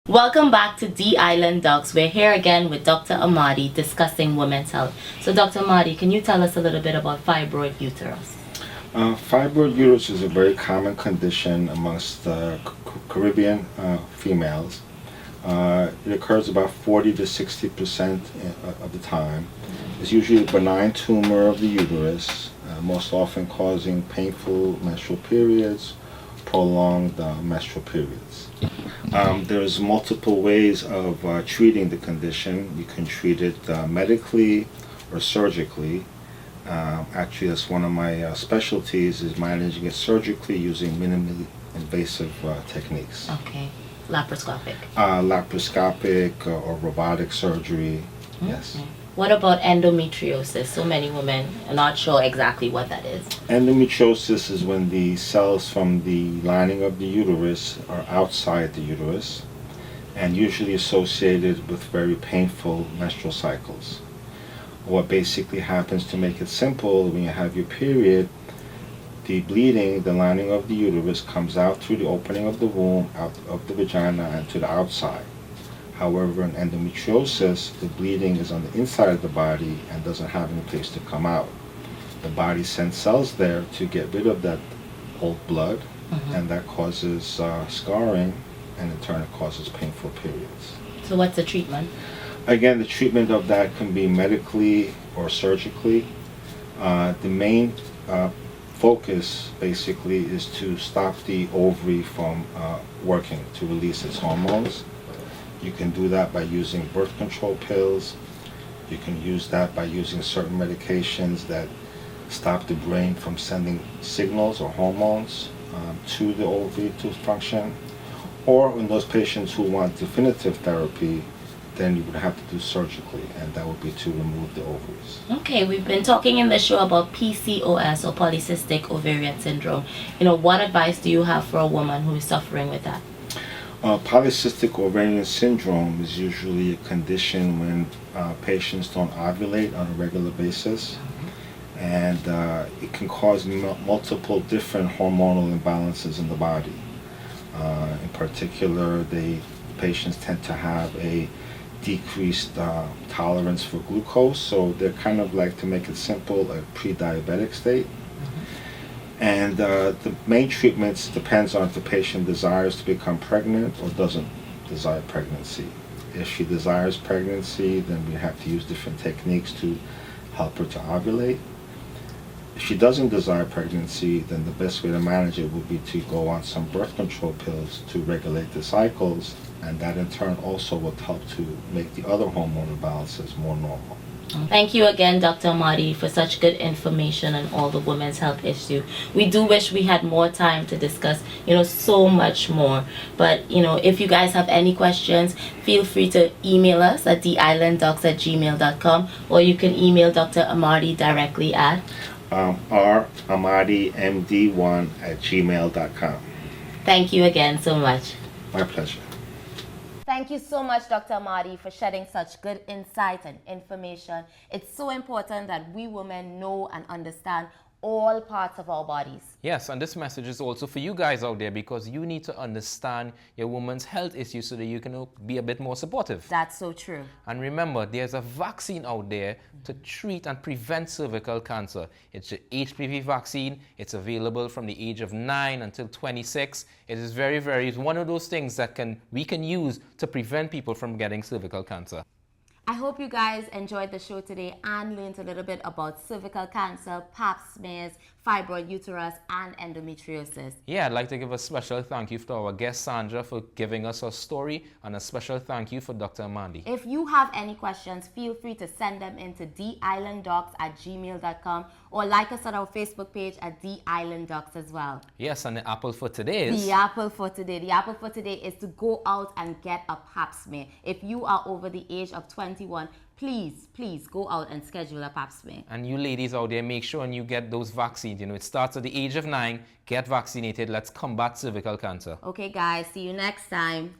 Welcome back to D Island Docs. We're here again with Dr. Ahmadi discussing women's health. So Dr. Ahmadi, can you tell us a little bit about fibroid uterus? Fibroid uterus is a very common condition amongst Caribbean females. It occurs about 40 to 60% of the time. It's usually a benign tumor of the uterus, most often causing painful menstrual periods, prolonged menstrual periods. There's multiple ways of treating the condition. You can treat it medically or surgically. Actually, that's one of my specialties, is managing it surgically using minimally invasive techniques. Okay. Laparoscopic. Laparoscopic or robotic surgery, yes. Okay. What about endometriosis? So many women are not sure exactly what that is. Endometriosis is when the cells from the lining of the uterus are outside the uterus and usually associated with very painful menstrual cycles. What basically happens, to make it simple, when you have your period, the bleeding, the lining of the uterus comes out through the opening of the womb, out of the vagina, and to the outside. However, in endometriosis, the bleeding is on the inside of the body and doesn't have any place to come out. The body sends cells there to get rid of that old blood, and that causes scarring, and in turn it causes painful periods. So what's the treatment? Again, the treatment of that can be medically or surgically. The main focus basically is to stop the ovary from working, to release its hormones. You can do that by using birth control pills. You can use that by using certain medications that stop the brain from sending signals or hormones to the ovary to function. Or in those patients who want definitive therapy, then you would have to do surgically, and that would be to remove the ovaries. Okay, we've been talking in the show about PCOS, or polycystic ovarian syndrome. What advice do you have for a woman who is suffering with that? Polycystic ovarian syndrome is usually a condition when patients don't ovulate on a regular basis, and it can cause multiple different hormonal imbalances in the body. In particular, patients tend to have a decreased tolerance for glucose, so they're kind of like, to make it simple, a pre-diabetic state. And the main treatments depends on if the patient desires to become pregnant or doesn't desire pregnancy. If she desires pregnancy, then we have to use different techniques to help her to ovulate. If she doesn't desire pregnancy, then the best way to manage it would be to go on some birth control pills to regulate the cycles, and that in turn also will help to make the other hormone imbalances more normal. Thank you again, Dr. Ahmadi, for such good information on all the women's health issue. We do wish we had more time to discuss, so much more. But, if you guys have any questions, feel free to email us at theislanddocs@gmail.com, or you can email Dr. Ahmadi directly at rahmadimd1@gmail.com. Thank you again so much. My pleasure. Thank you so much, Dr. Ahmadi, for shedding such good insight and information. It's so important that we women know and understand all parts of our bodies. Yes, and this message is also for you guys out there, because you need to understand your woman's health issues so that you can be a bit more supportive. That's so true. And remember, there's a vaccine out there to treat and prevent cervical cancer. It's the HPV vaccine. It's available from the age of 9 until 26. It is it's one of those things that we can use to prevent people from getting cervical cancer. I hope you guys enjoyed the show today and learned a little bit about cervical cancer, pap smears, fibroid uterus, and endometriosis. Yeah, I'd like to give a special thank you to our guest Sandra for giving us her story, and a special thank you for Dr. Ahmadi. If you have any questions, feel free to send them into theislanddocs@gmail.com, or like us on our Facebook page at The Island Docs as well. Yes, and the apple for today is... The apple for today is to go out and get a pap smear. If you are over the age of 21, please go out and schedule a pap smear. And you ladies out there, make sure you get those vaccines. It starts at the age of 9. Get vaccinated. Let's combat cervical cancer. Okay, guys. See you next time.